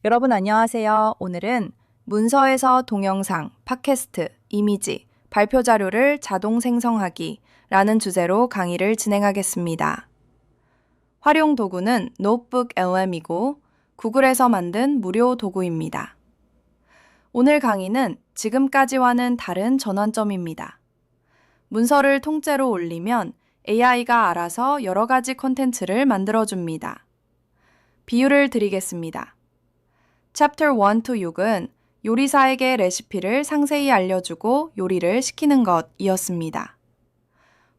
여러분 안녕하세요. 오늘은 문서에서 동영상, 팟캐스트, 이미지, 발표 자료를 자동 생성하기 라는 주제로 강의를 진행하겠습니다. 활용 도구는 노트북 LM이고 구글에서 만든 무료 도구입니다. 오늘 강의는 지금까지와는 다른 전환점입니다. 문서를 통째로 올리면 AI가 알아서 여러 가지 콘텐츠를 만들어줍니다. 비유를 드리겠습니다. Chapter 1-6은 요리사에게 레시피를 상세히 알려주고 요리를 시키는 것이었습니다.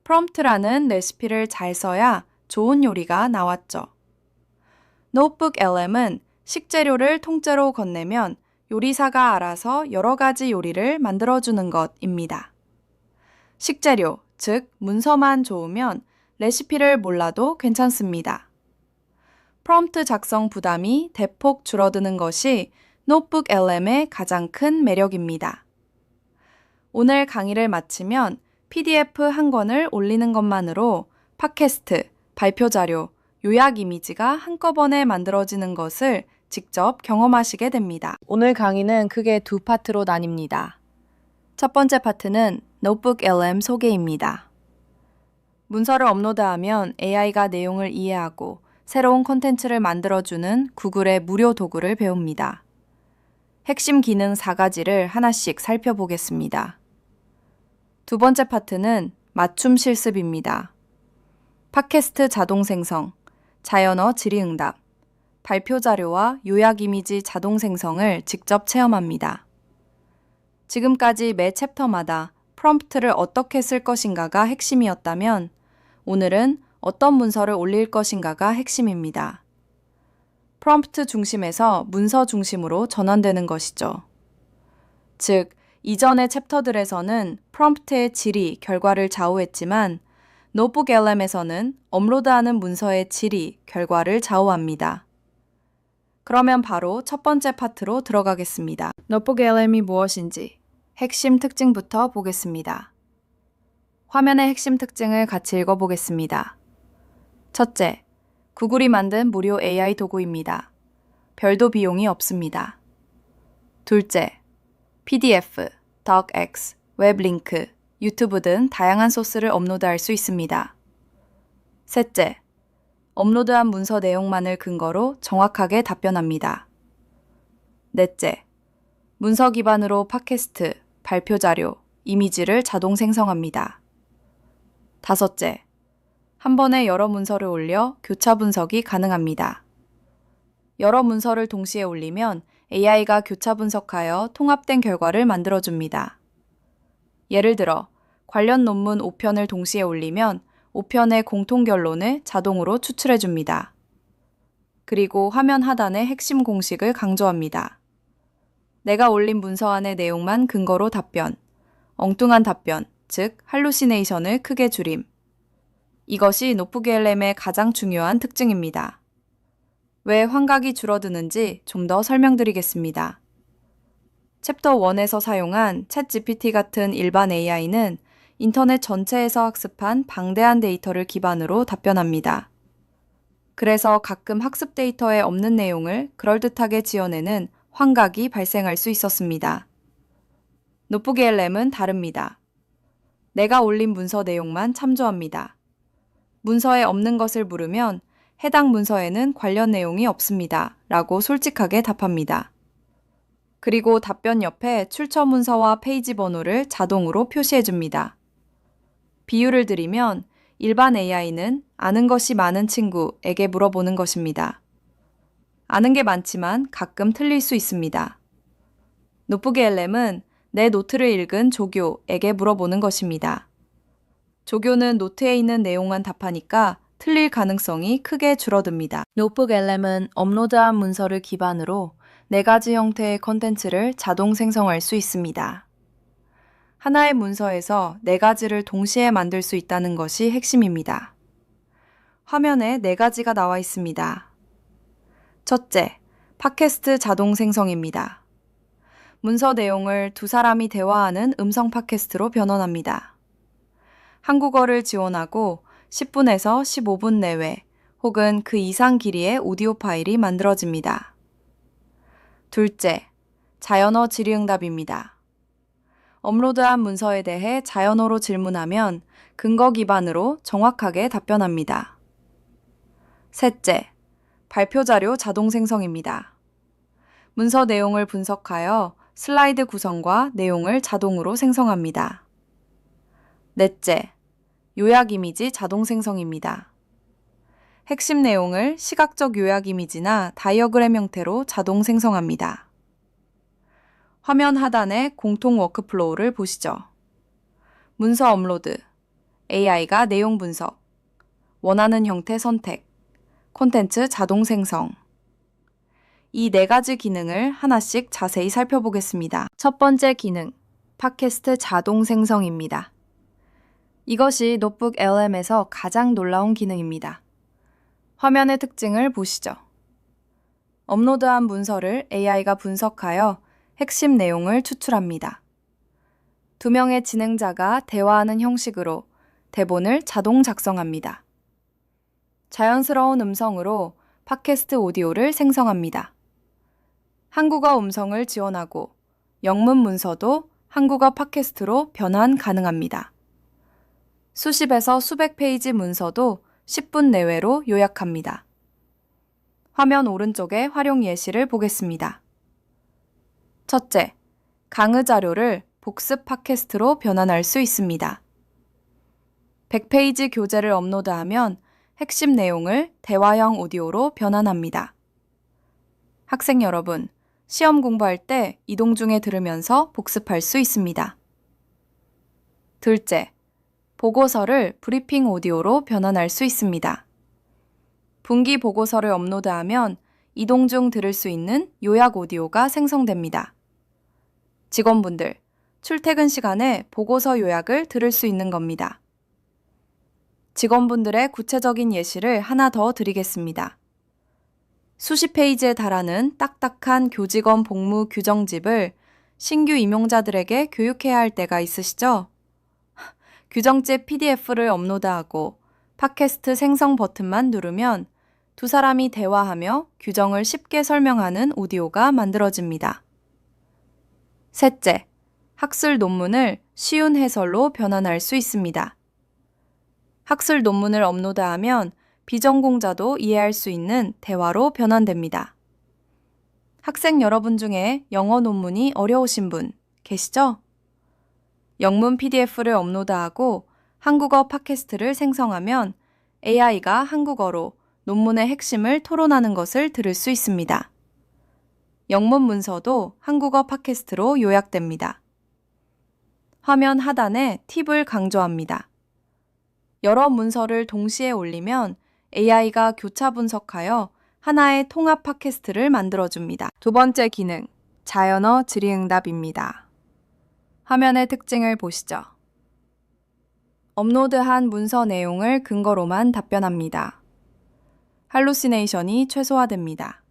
프롬프트라는 레시피를 잘 써야 좋은 요리가 나왔죠. 노트북 LM은 식재료를 통째로 건네면 요리사가 알아서 여러 가지 요리를 만들어주는 것입니다. 식재료, 즉 문서만 좋으면 레시피를 몰라도 괜찮습니다. 프롬프트 작성 부담이 대폭 줄어드는 것이 노트북 LM의 가장 큰 매력입니다. 오늘 강의를 마치면 PDF 한 권을 올리는 것만으로 팟캐스트, 발표 자료, 요약 이미지가 한꺼번에 만들어지는 것을 직접 경험하시게 됩니다. 오늘 강의는 크게 두 파트로 나뉩니다. 첫 번째 파트는 노트북 LM 소개입니다. 문서를 업로드하면 AI가 내용을 이해하고 새로운 콘텐츠를 만들어주는 구글의 무료 도구를 배웁니다. 핵심 기능 4가지를 하나씩 살펴보겠습니다. 두 번째 파트는 맞춤 실습입니다. 팟캐스트 자동 생성, 자연어 질의응답, 발표 자료와 요약 이미지 자동 생성을 직접 체험합니다. 지금까지 매 챕터마다 프롬프트를 어떻게 쓸 것인가가 핵심이었다면 오늘은 어떤 문서를 올릴 것인가가 핵심입니다. 프롬프트 중심에서 문서 중심으로 전환되는 것이죠. 즉, 이전의 챕터들에서는 프롬프트의 질이 결과를 좌우했지만 노트북 LM에서는 업로드하는 문서의 질이 결과를 좌우합니다. 그러면 바로 첫 번째 파트로 들어가겠습니다. 노트북 LM이 무엇인지 핵심 특징부터 보겠습니다. 화면의 핵심 특징을 같이 읽어보겠습니다. 첫째, 구글이 만든 무료 AI 도구입니다. 별도 비용이 없습니다. 둘째, PDF, docx, 웹링크, 유튜브 등 다양한 소스를 업로드할 수 있습니다. 셋째, 업로드한 문서 내용만을 근거로 정확하게 답변합니다. 넷째, 문서 기반으로 팟캐스트, 발표 자료, 이미지를 자동 생성합니다. 다섯째, 한 번에 여러 문서를 올려 교차 분석이 가능합니다. 여러 문서를 동시에 올리면 AI가 교차 분석하여 통합된 결과를 만들어줍니다. 예를 들어, 관련 논문 5편을 동시에 올리면 5편의 공통 결론을 자동으로 추출해줍니다. 그리고 화면 하단의 핵심 공식을 강조합니다. 내가 올린 문서 안의 내용만 근거로 답변, 엉뚱한 답변, 즉 할루시네이션을 크게 줄임. 이것이 노트북 LM의 가장 중요한 특징입니다. 왜 환각이 줄어드는지 좀 더 설명드리겠습니다. 챕터 1에서 사용한 챗GPT 같은 일반 AI는 인터넷 전체에서 학습한 방대한 데이터를 기반으로 답변합니다. 그래서 가끔 학습 데이터에 없는 내용을 그럴듯하게 지어내는 환각이 발생할 수 있었습니다. 노트북 LM은 다릅니다. 내가 올린 문서 내용만 참조합니다. 문서에 없는 것을 물으면 해당 문서에는 관련 내용이 없습니다. 라고 솔직하게 답합니다. 그리고 답변 옆에 출처 문서와 페이지 번호를 자동으로 표시해 줍니다. 비유를 드리면 일반 AI는 아는 것이 많은 친구에게 물어보는 것입니다. 아는 게 많지만 가끔 틀릴 수 있습니다. 노트북 LM은 내 노트를 읽은 조교에게 물어보는 것입니다. 조교는 노트에 있는 내용만 답하니까 틀릴 가능성이 크게 줄어듭니다. 노트북 LM은 업로드한 문서를 기반으로 4가지 형태의 콘텐츠를 자동 생성할 수 있습니다. 하나의 문서에서 4가지를 동시에 만들 수 있다는 것이 핵심입니다. 화면에 4가지가 나와 있습니다. 첫째, 팟캐스트 자동 생성입니다. 문서 내용을 두 사람이 대화하는 음성 팟캐스트로 변환합니다. 한국어를 지원하고 10분에서 15분 내외 혹은 그 이상 길이의 오디오 파일이 만들어집니다. 둘째, 자연어 질의응답입니다. 업로드한 문서에 대해 자연어로 질문하면 근거 기반으로 정확하게 답변합니다. 셋째, 발표 자료 자동 생성입니다. 문서 내용을 분석하여 슬라이드 구성과 내용을 자동으로 생성합니다. 넷째, 요약 이미지 자동 생성입니다. 핵심 내용을 시각적 요약 이미지나 다이어그램 형태로 자동 생성합니다. 화면 하단의 공통 워크플로우를 보시죠. 문서 업로드, AI가 내용 분석, 원하는 형태 선택, 콘텐츠 자동 생성. 이 네 가지 기능을 하나씩 자세히 살펴보겠습니다. 첫 번째 기능, 팟캐스트 자동 생성입니다. 이것이 노트북 LM에서 가장 놀라운 기능입니다. 화면의 특징을 보시죠. 업로드한 문서를 AI가 분석하여 핵심 내용을 추출합니다. 두 명의 진행자가 대화하는 형식으로 대본을 자동 작성합니다. 자연스러운 음성으로 팟캐스트 오디오를 생성합니다. 한국어 음성을 지원하고 영문 문서도 한국어 팟캐스트로 변환 가능합니다. 수십에서 수백 페이지 문서도 10분 내외로 요약합니다. 화면 오른쪽의 활용 예시를 보겠습니다. 첫째, 강의 자료를 복습 팟캐스트로 변환할 수 있습니다. 100페이지 교재를 업로드하면 핵심 내용을 대화형 오디오로 변환합니다. 학생 여러분, 시험 공부할 때 이동 중에 들으면서 복습할 수 있습니다. 둘째, 보고서를 브리핑 오디오로 변환할 수 있습니다. 분기 보고서를 업로드하면 이동 중 들을 수 있는 요약 오디오가 생성됩니다. 직원분들, 출퇴근 시간에 보고서 요약을 들을 수 있는 겁니다. 직원분들의 구체적인 예시를 하나 더 드리겠습니다. 수십 페이지에 달하는 딱딱한 교직원 복무 규정집을 신규 임용자들에게 교육해야 할 때가 있으시죠? 규정집 PDF를 업로드하고 팟캐스트 생성 버튼만 누르면 두 사람이 대화하며 규정을 쉽게 설명하는 오디오가 만들어집니다. 셋째, 학술 논문을 쉬운 해설로 변환할 수 있습니다. 학술 논문을 업로드하면 비전공자도 이해할 수 있는 대화로 변환됩니다. 학생 여러분 중에 영어 논문이 어려우신 분 계시죠? 영문 PDF를 업로드하고 한국어 팟캐스트를 생성하면 AI가 한국어로 논문의 핵심을 토론하는 것을 들을 수 있습니다. 영문 문서도 한국어 팟캐스트로 요약됩니다. 화면 하단에 팁을 강조합니다. 여러 문서를 동시에 올리면 AI가 교차 분석하여 하나의 통합 팟캐스트를 만들어줍니다. 두 번째 기능, 자연어 질의응답입니다. 화면의 특징을 보시죠. 업로드한 문서 내용을 근거로만 답변합니다. 할루시네이션이 최소화됩니다.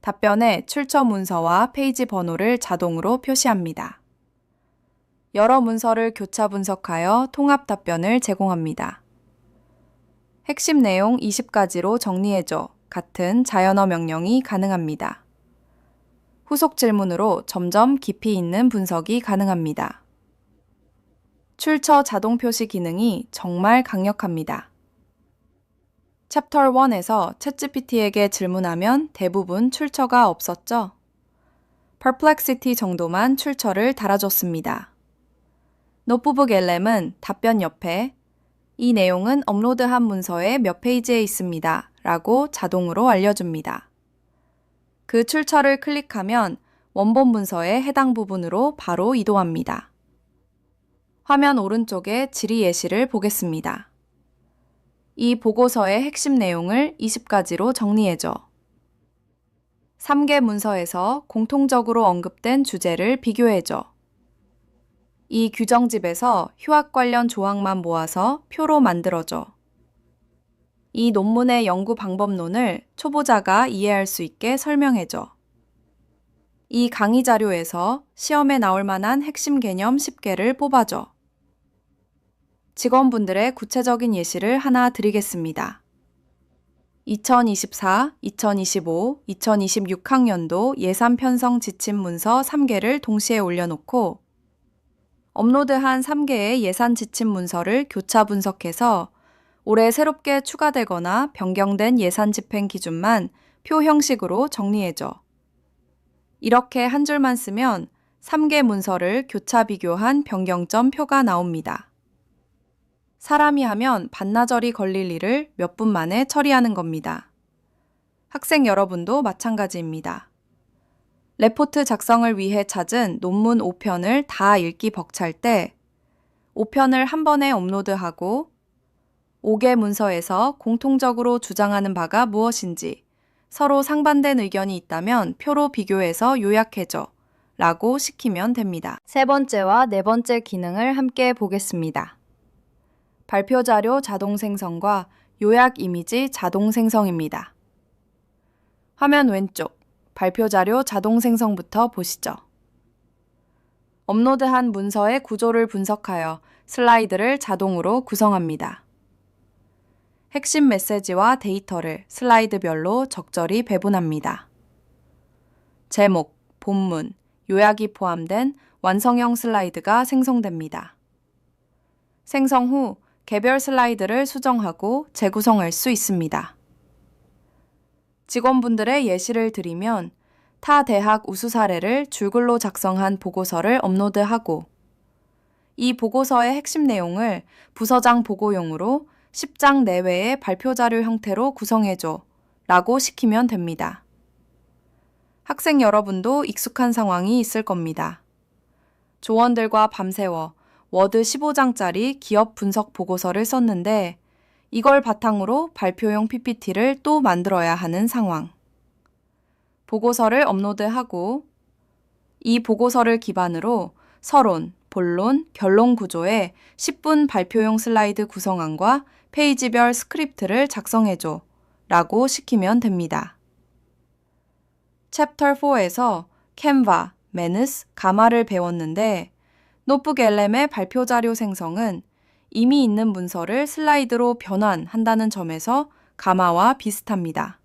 답변에 출처 문서와 페이지 번호를 자동으로 표시합니다. 여러 문서를 교차 분석하여 통합 답변을 제공합니다. 핵심 내용 20가지로 정리해줘 같은 자연어 명령이 가능합니다. 후속 질문으로 점점 깊이 있는 분석이 가능합니다. 출처 자동 표시 기능이 정말 강력합니다. 챕터 1에서 챗GPT에게 질문하면 대부분 출처가 없었죠? Perplexity 정도만 출처를 달아줬습니다. 노트북 LM은 답변 옆에 이 내용은 업로드한 문서의 몇 페이지에 있습니다 라고 자동으로 알려줍니다. 그 출처를 클릭하면 원본 문서의 해당 부분으로 바로 이동합니다. 화면 오른쪽에 질의 예시를 보겠습니다. 이 보고서의 핵심 내용을 20가지로 정리해줘. 3개 문서에서 공통적으로 언급된 주제를 비교해줘. 이 규정집에서 휴학 관련 조항만 모아서 표로 만들어줘. 이 논문의 연구 방법론을 초보자가 이해할 수 있게 설명해줘. 이 강의 자료에서 시험에 나올 만한 핵심 개념 10개를 뽑아줘. 직원분들의 구체적인 예시를 하나 드리겠습니다. 2024, 2025, 2026학년도 예산 편성 지침 문서 3개를 동시에 올려놓고 업로드한 3개의 예산 지침 문서를 교차 분석해서 올해 새롭게 추가되거나 변경된 예산 집행 기준만 표 형식으로 정리해줘. 이렇게 한 줄만 쓰면 3개 문서를 교차 비교한 변경점 표가 나옵니다. 사람이 하면 반나절이 걸릴 일을 몇 분 만에 처리하는 겁니다. 학생 여러분도 마찬가지입니다. 레포트 작성을 위해 찾은 논문 5편을 다 읽기 벅찰 때 5편을 한 번에 업로드하고 5개 문서에서 공통적으로 주장하는 바가 무엇인지 서로 상반된 의견이 있다면 표로 비교해서 요약해줘 라고 시키면 됩니다. 세 번째와 네 번째 기능을 함께 보겠습니다. 발표 자료 자동 생성과 요약 이미지 자동 생성입니다. 화면 왼쪽 발표 자료 자동 생성부터 보시죠. 업로드한 문서의 구조를 분석하여 슬라이드를 자동으로 구성합니다. 핵심 메시지와 데이터를 슬라이드별로 적절히 배분합니다. 제목, 본문, 요약이 포함된 완성형 슬라이드가 생성됩니다. 생성 후 개별 슬라이드를 수정하고 재구성할 수 있습니다. 직원분들의 예시를 드리면 타 대학 우수 사례를 줄글로 작성한 보고서를 업로드하고 이 보고서의 핵심 내용을 부서장 보고용으로 10장 내외의 발표 자료 형태로 구성해줘 라고 시키면 됩니다. 학생 여러분도 익숙한 상황이 있을 겁니다. 조원들과 밤새워 워드 15장짜리 기업 분석 보고서를 썼는데 이걸 바탕으로 발표용 PPT를 또 만들어야 하는 상황. 보고서를 업로드하고 이 보고서를 기반으로 서론, 본론, 결론 구조의 10분 발표용 슬라이드 구성안과 페이지별 스크립트를 작성해줘 라고 시키면 됩니다. 챕터 4에서 캔바, 메누스, 가마를 배웠는데 노트북 LM의 발표 자료 생성은 이미 있는 문서를 슬라이드로 변환한다는 점에서 가마와 비슷합니다.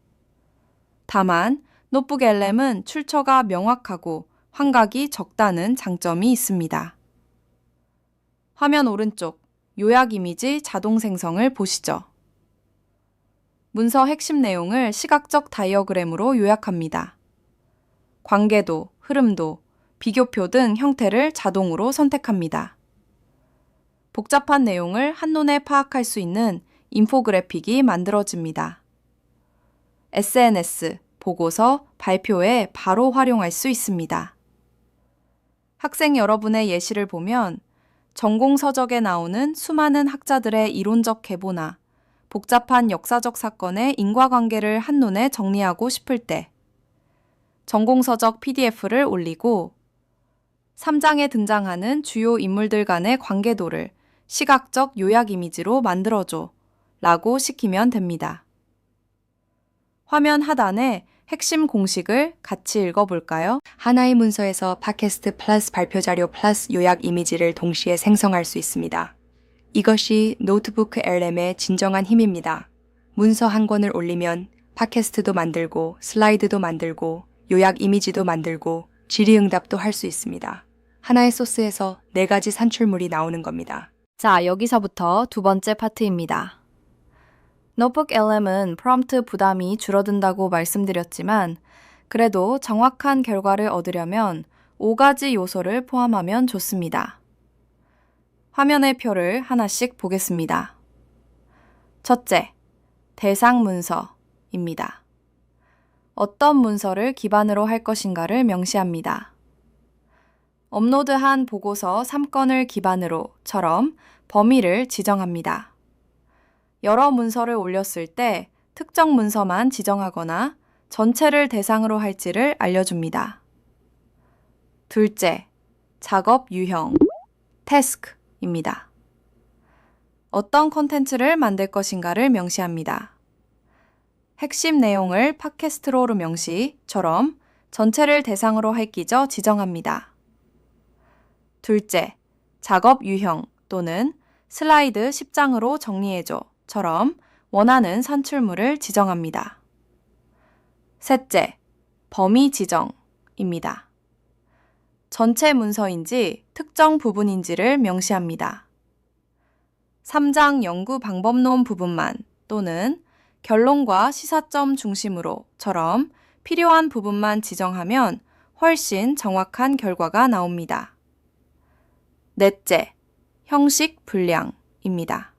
다만 노트북 LM은 출처가 명확하고 환각이 적다는 장점이 있습니다. 화면 오른쪽 요약 이미지 자동 생성을 보시죠. 문서 핵심 내용을 시각적 다이어그램으로 요약합니다. 관계도, 흐름도, 비교표 등 형태를 자동으로 선택합니다. 복잡한 내용을 한눈에 파악할 수 있는 인포그래픽이 만들어집니다. SNS, 보고서, 발표에 바로 활용할 수 있습니다. 학생 여러분의 예시를 보면 전공 서적에 나오는 수많은 학자들의 이론적 계보나 복잡한 역사적 사건의 인과관계를 한눈에 정리하고 싶을 때 전공 서적 PDF를 올리고 3장에 등장하는 주요 인물들 간의 관계도를 시각적 요약 이미지로 만들어줘 라고 시키면 됩니다. 화면 하단에 핵심 공식을 같이 읽어볼까요? 하나의 문서에서 팟캐스트 플러스 발표 자료 플러스 요약 이미지를 동시에 생성할 수 있습니다. 이것이 노트북 LM의 진정한 힘입니다. 문서 한 권을 올리면 팟캐스트도 만들고 슬라이드도 만들고 요약 이미지도 만들고 질의응답도 할 수 있습니다. 하나의 소스에서 4가지 산출물이 나오는 겁니다. 자, 여기서부터 두 번째 파트입니다. 노트북 LM은 프롬프트 부담이 줄어든다고 말씀드렸지만 그래도 정확한 결과를 얻으려면 5가지 요소를 포함하면 좋습니다. 화면의 표를 하나씩 보겠습니다. 첫째, 대상 문서입니다. 어떤 문서를 기반으로 할 것인가를 명시합니다. 업로드한 보고서 3건을 기반으로처럼 범위를 지정합니다. 여러 문서를 올렸을 때 특정 문서만 지정하거나 전체를 대상으로 할지를 알려줍니다. 둘째, 작업 유형, 태스크입니다. 어떤 콘텐츠를 만들 것인가를 명시합니다. 핵심 내용을 팟캐스트로 명시처럼 전체를 대상으로 할 기저 지정합니다. 둘째, 작업 유형 또는 슬라이드 10장으로 정리해줘 처럼 원하는 산출물을 지정합니다. 셋째, 범위 지정입니다. 전체 문서인지 특정 부분인지를 명시합니다. 3장 연구 방법론 부분만 또는 결론과 시사점 중심으로처럼 필요한 부분만 지정하면 훨씬 정확한 결과가 나옵니다. 넷째, 형식 분량입니다.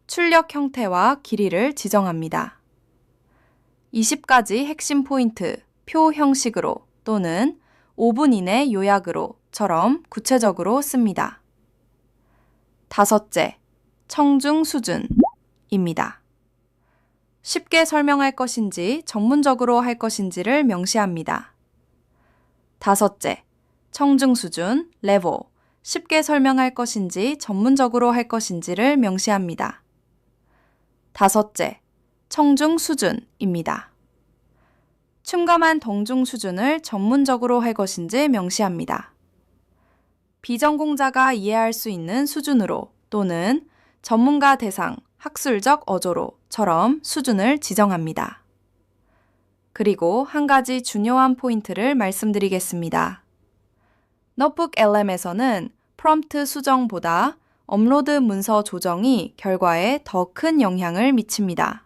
출력 형태와 길이를 지정합니다. 20가지 핵심 포인트, 표 형식으로 또는 5분 이내 요약으로처럼 구체적으로 씁니다. 다섯째, 청중 수준입니다. 쉽게 설명할 것인지 전문적으로 할 것인지를 명시합니다. 다섯째, 청중 수준, 레벨, 쉽게 설명할 것인지 전문적으로 할 것인지를 명시합니다. 다섯째, 청중 수준입니다. 충감한 동중 수준을 전문적으로 할 것인지 명시합니다. 비전공자가 이해할 수 있는 수준으로 또는 전문가 대상, 학술적 어조로처럼 수준을 지정합니다. 그리고 한 가지 중요한 포인트를 말씀드리겠습니다. 노트북 LM에서는 프롬프트 수정보다 업로드 문서 조정이 결과에 더 큰 영향을 미칩니다.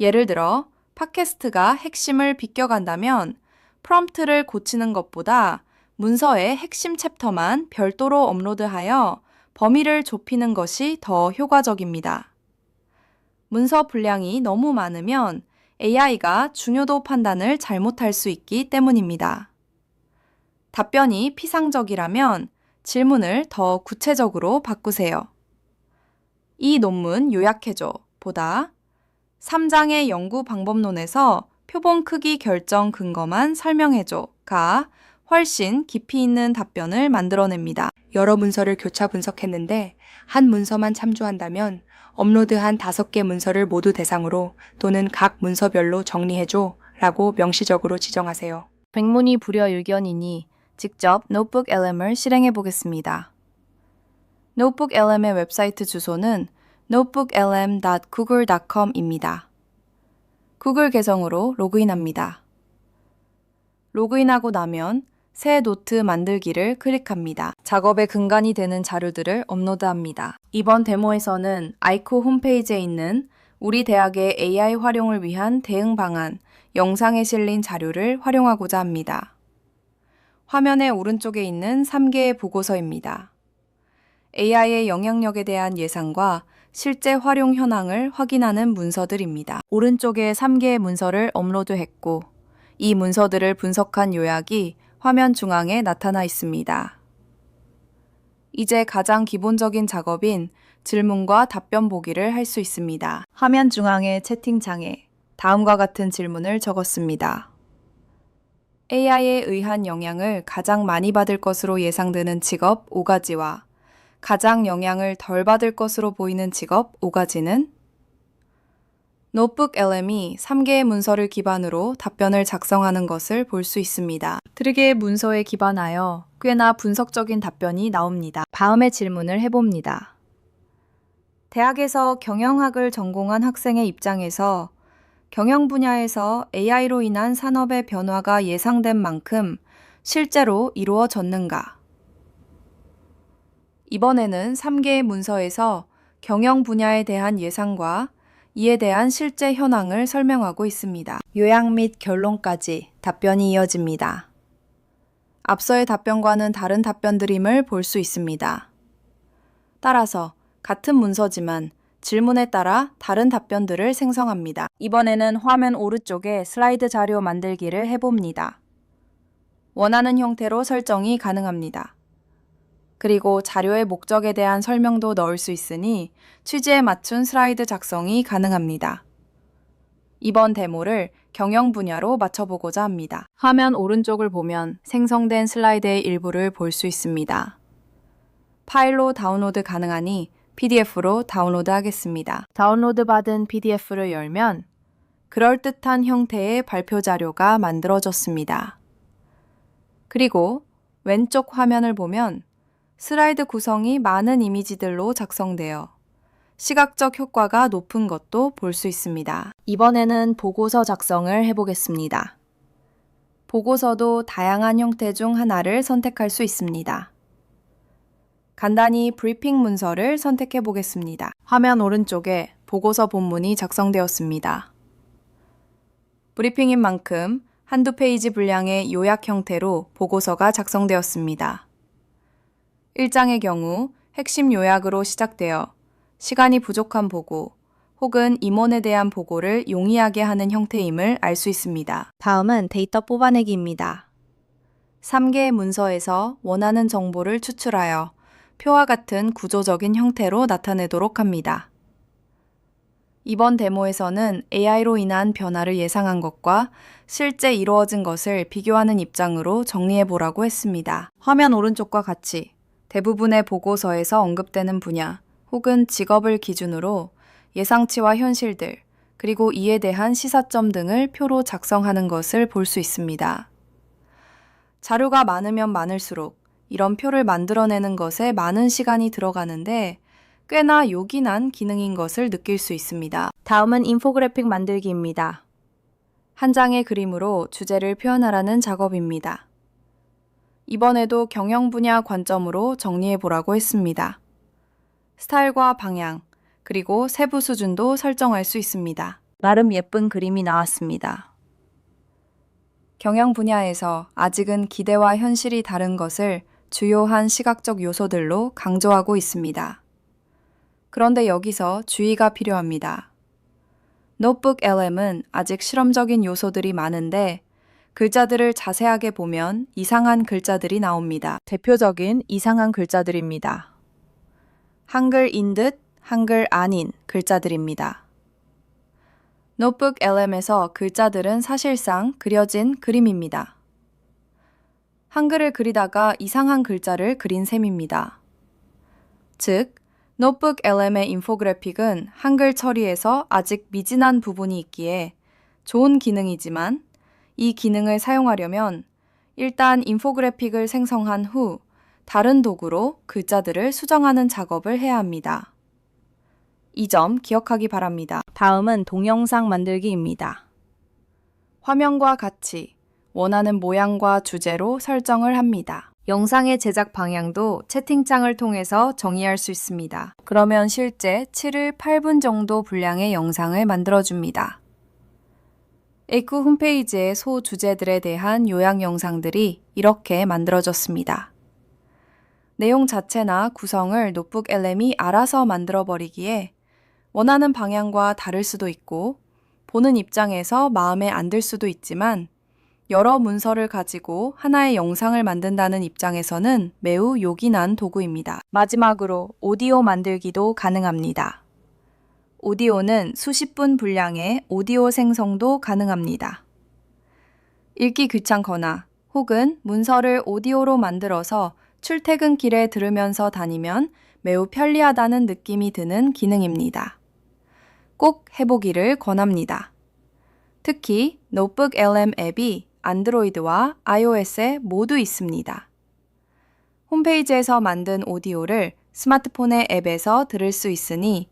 예를 들어 팟캐스트가 핵심을 비껴간다면 프롬프트를 고치는 것보다 문서의 핵심 챕터만 별도로 업로드하여 범위를 좁히는 것이 더 효과적입니다. 문서 분량이 너무 많으면 AI가 중요도 판단을 잘못할 수 있기 때문입니다. 답변이 피상적이라면 질문을 더 구체적으로 바꾸세요. 이 논문 요약해줘 보다 3장의 연구 방법론에서 표본 크기 결정 근거만 설명해줘가 훨씬 깊이 있는 답변을 만들어냅니다. 여러 문서를 교차 분석했는데 한 문서만 참조한다면 업로드한 5개 문서를 모두 대상으로 또는 각 문서별로 정리해줘 라고 명시적으로 지정하세요. 백문이 불여일견이니 직접 노트북 LM을 실행해 보겠습니다. 노트북 LM의 웹사이트 주소는 notebooklm.google.com입니다. 구글 계정으로 로그인합니다. 로그인하고 나면 새 노트 만들기를 클릭합니다. 작업의 근간이 되는 자료들을 업로드합니다. 이번 데모에서는 아이코 홈페이지에 있는 우리 대학의 AI 활용을 위한 대응 방안, 영상에 실린 자료를 활용하고자 합니다. 화면의 오른쪽에 있는 3개의 보고서입니다. AI의 영향력에 대한 예상과 실제 활용 현황을 확인하는 문서들입니다. 오른쪽에 3개의 문서를 업로드했고, 이 문서들을 분석한 요약이 화면 중앙에 나타나 있습니다. 이제 가장 기본적인 작업인 질문과 답변 보기를 할 수 있습니다. 화면 중앙의 채팅창에 다음과 같은 질문을 적었습니다. AI에 의한 영향을 가장 많이 받을 것으로 예상되는 직업 5가지와 가장 영향을 덜 받을 것으로 보이는 직업 5가지는? 노트북 LM이 3개의 문서를 기반으로 답변을 작성하는 것을 볼 수 있습니다. 트릭의 문서에 기반하여 꽤나 분석적인 답변이 나옵니다. 다음의 질문을 해봅니다. 대학에서 경영학을 전공한 학생의 입장에서 경영 분야에서 AI로 인한 산업의 변화가 예상된 만큼 실제로 이루어졌는가? 이번에는 3개의 문서에서 경영 분야에 대한 예상과 이에 대한 실제 현황을 설명하고 있습니다. 요약 및 결론까지 답변이 이어집니다. 앞서의 답변과는 다른 답변들임을 볼 수 있습니다. 따라서 같은 문서지만 질문에 따라 다른 답변들을 생성합니다. 이번에는 화면 오른쪽에 슬라이드 자료 만들기를 해봅니다. 원하는 형태로 설정이 가능합니다. 그리고 자료의 목적에 대한 설명도 넣을 수 있으니 취지에 맞춘 슬라이드 작성이 가능합니다. 이번 데모를 경영 분야로 맞춰보고자 합니다. 화면 오른쪽을 보면 생성된 슬라이드의 일부를 볼 수 있습니다. 파일로 다운로드 가능하니 PDF로 다운로드 하겠습니다. 다운로드 받은 PDF를 열면 그럴듯한 형태의 발표 자료가 만들어졌습니다. 그리고 왼쪽 화면을 보면 슬라이드 구성이 많은 이미지들로 작성되어 시각적 효과가 높은 것도 볼 수 있습니다. 이번에는 보고서 작성을 해보겠습니다. 보고서도 다양한 형태 중 하나를 선택할 수 있습니다. 간단히 브리핑 문서를 선택해 보겠습니다. 화면 오른쪽에 보고서 본문이 작성되었습니다. 브리핑인 만큼 한두 페이지 분량의 요약 형태로 보고서가 작성되었습니다. 1장의 경우 핵심 요약으로 시작되어 시간이 부족한 보고 혹은 임원에 대한 보고를 용이하게 하는 형태임을 알 수 있습니다. 다음은 데이터 뽑아내기입니다. 3개의 문서에서 원하는 정보를 추출하여 표와 같은 구조적인 형태로 나타내도록 합니다. 이번 데모에서는 AI로 인한 변화를 예상한 것과 실제 이루어진 것을 비교하는 입장으로 정리해 보라고 했습니다. 화면 오른쪽과 같이 대부분의 보고서에서 언급되는 분야 혹은 직업을 기준으로 예상치와 현실들, 그리고 이에 대한 시사점 등을 표로 작성하는 것을 볼 수 있습니다. 자료가 많으면 많을수록 이런 표를 만들어내는 것에 많은 시간이 들어가는데 꽤나 요긴한 기능인 것을 느낄 수 있습니다. 다음은 인포그래픽 만들기입니다. 한 장의 그림으로 주제를 표현하라는 작업입니다. 이번에도 경영 분야 관점으로 정리해 보라고 했습니다. 스타일과 방향, 그리고 세부 수준도 설정할 수 있습니다. 나름 예쁜 그림이 나왔습니다. 경영 분야에서 아직은 기대와 현실이 다른 것을 주요한 시각적 요소들로 강조하고 있습니다. 그런데 여기서 주의가 필요합니다. 노트북 LM은 아직 실험적인 요소들이 많은데 글자들을 자세하게 보면 이상한 글자들이 나옵니다. 대표적인 이상한 글자들입니다. 한글인 듯 한글 아닌 글자들입니다. 노트북 LM에서 글자들은 사실상 그려진 그림입니다. 한글을 그리다가 이상한 글자를 그린 셈입니다. 즉, 노트북 LM의 인포그래픽은 한글 처리에서 아직 미진한 부분이 있기에 좋은 기능이지만 이 기능을 사용하려면 일단 인포그래픽을 생성한 후 다른 도구로 글자들을 수정하는 작업을 해야 합니다. 이 점 기억하기 바랍니다. 다음은 동영상 만들기입니다. 화면과 같이 원하는 모양과 주제로 설정을 합니다. 영상의 제작 방향도 채팅창을 통해서 정의할 수 있습니다. 그러면 실제 7을 8분 정도 분량의 영상을 만들어줍니다. 에이쿠 홈페이지의 소 주제들에 대한 요약 영상들이 이렇게 만들어졌습니다. 내용 자체나 구성을 노트북 LM이 알아서 만들어버리기에 원하는 방향과 다를 수도 있고 보는 입장에서 마음에 안 들 수도 있지만 여러 문서를 가지고 하나의 영상을 만든다는 입장에서는 매우 요긴한 도구입니다. 마지막으로 오디오 만들기도 가능합니다. 오디오는 수십 분 분량의 오디오 생성도 가능합니다. 읽기 귀찮거나 혹은 문서를 오디오로 만들어서 출퇴근길에 들으면서 다니면 매우 편리하다는 느낌이 드는 기능입니다. 꼭 해보기를 권합니다. 특히 노트북 LM 앱이 안드로이드와 iOS에 모두 있습니다. 홈페이지에서 만든 오디오를 스마트폰의 앱에서 들을 수 있으니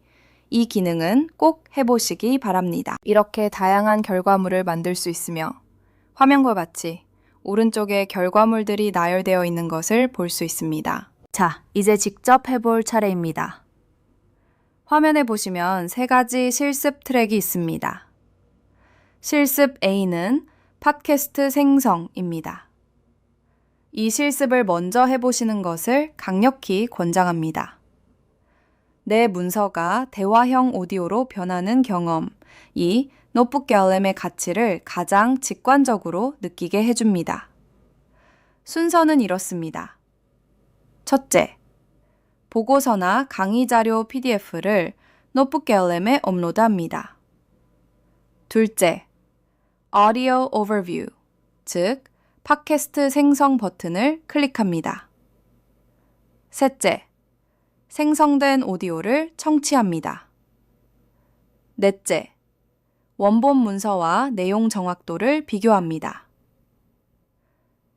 이 기능은 꼭 해보시기 바랍니다. 이렇게 다양한 결과물을 만들 수 있으며 화면과 같이 오른쪽에 결과물들이 나열되어 있는 것을 볼 수 있습니다. 자, 이제 직접 해볼 차례입니다. 화면에 보시면 3가지 실습 트랙이 있습니다. 실습 A는 팟캐스트 생성입니다. 이 실습을 먼저 해보시는 것을 강력히 권장합니다. 내 문서가 대화형 오디오로 변하는 경험이 노트북 LM의 가치를 가장 직관적으로 느끼게 해줍니다. 순서는 이렇습니다. 첫째, 보고서나 강의 자료 PDF를 노트북 LM에 업로드합니다. 둘째, Audio Overview, 즉 팟캐스트 생성 버튼을 클릭합니다. 셋째, 생성된 오디오를 청취합니다. 넷째, 원본 문서와 내용 정확도를 비교합니다.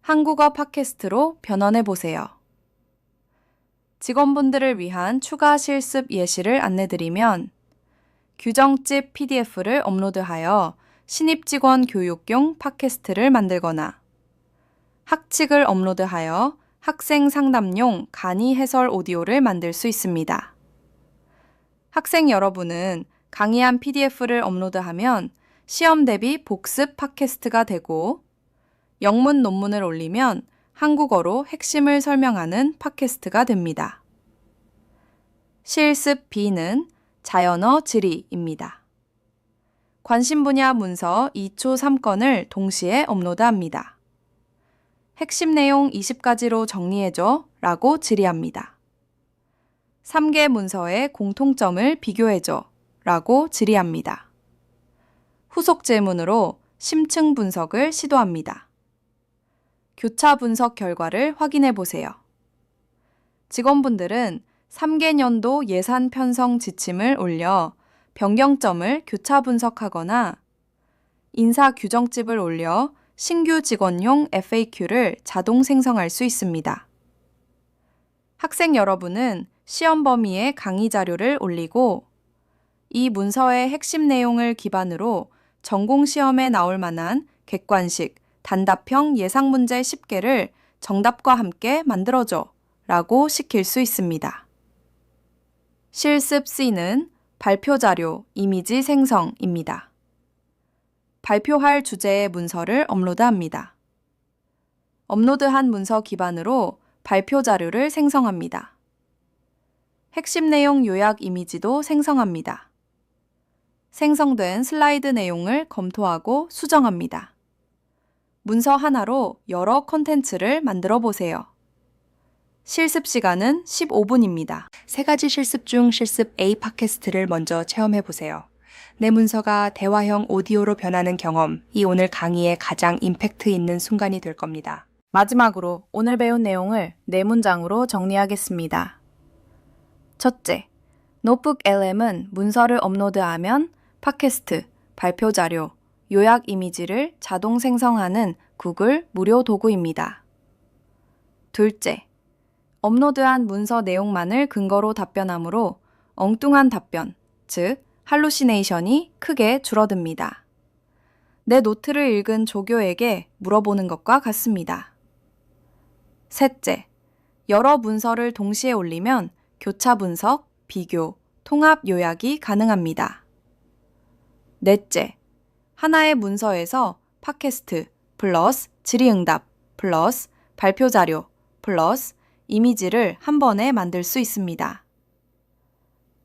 한국어 팟캐스트로 변환해 보세요. 직원분들을 위한 추가 실습 예시를 안내드리면 규정집 PDF를 업로드하여 신입 직원 교육용 팟캐스트를 만들거나 학칙을 업로드하여 학생 상담용 강의 해설 오디오를 만들 수 있습니다. 학생 여러분은 강의한 PDF를 업로드하면 시험 대비 복습 팟캐스트가 되고 영문 논문을 올리면 한국어로 핵심을 설명하는 팟캐스트가 됩니다. 실습 B는 자연어 질의입니다. 관심 분야 문서 2초 3건을 동시에 업로드합니다. 핵심 내용 20가지로 정리해줘 라고 질의합니다. 3개 문서의 공통점을 비교해줘 라고 질의합니다. 후속 질문으로 심층 분석을 시도합니다. 교차 분석 결과를 확인해 보세요. 직원분들은 3개년도 예산 편성 지침을 올려 변경점을 교차 분석하거나 인사 규정집을 올려 신규 직원용 FAQ를 자동 생성할 수 있습니다. 학생 여러분은 시험 범위의 강의 자료를 올리고 이 문서의 핵심 내용을 기반으로 전공 시험에 나올 만한 객관식, 단답형 예상 문제 10개를 정답과 함께 만들어줘 라고 시킬 수 있습니다. 실습 C는 발표 자료, 이미지 생성입니다. 발표할 주제의 문서를 업로드합니다. 업로드한 문서 기반으로 발표 자료를 생성합니다. 핵심 내용 요약 이미지도 생성합니다. 생성된 슬라이드 내용을 검토하고 수정합니다. 문서 하나로 여러 콘텐츠를 만들어 보세요. 실습 시간은 15분입니다. 3가지 실습 중 실습 A 팟캐스트를 먼저 체험해 보세요. 내 문서가 대화형 오디오로 변하는 경험이 오늘 강의의 가장 임팩트 있는 순간이 될 겁니다. 마지막으로 오늘 배운 내용을 4문장으로 정리하겠습니다. 첫째, 노트북 LM은 문서를 업로드하면 팟캐스트, 발표 자료, 요약 이미지를 자동 생성하는 구글 무료 도구입니다. 둘째, 업로드한 문서 내용만을 근거로 답변하므로 엉뚱한 답변, 즉 할루시네이션이 크게 줄어듭니다. 내 노트를 읽은 조교에게 물어보는 것과 같습니다. 셋째, 여러 문서를 동시에 올리면 교차 분석, 비교, 통합 요약이 가능합니다. 넷째, 하나의 문서에서 팟캐스트 플러스 질의응답 플러스 발표 자료 플러스 이미지를 한 번에 만들 수 있습니다.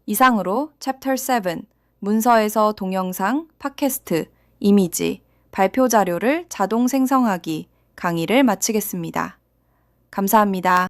이상으로 챕터 7 문서에서 동영상, 팟캐스트, 이미지, 발표 자료를 자동 생성하기 강의를 마치겠습니다. 감사합니다.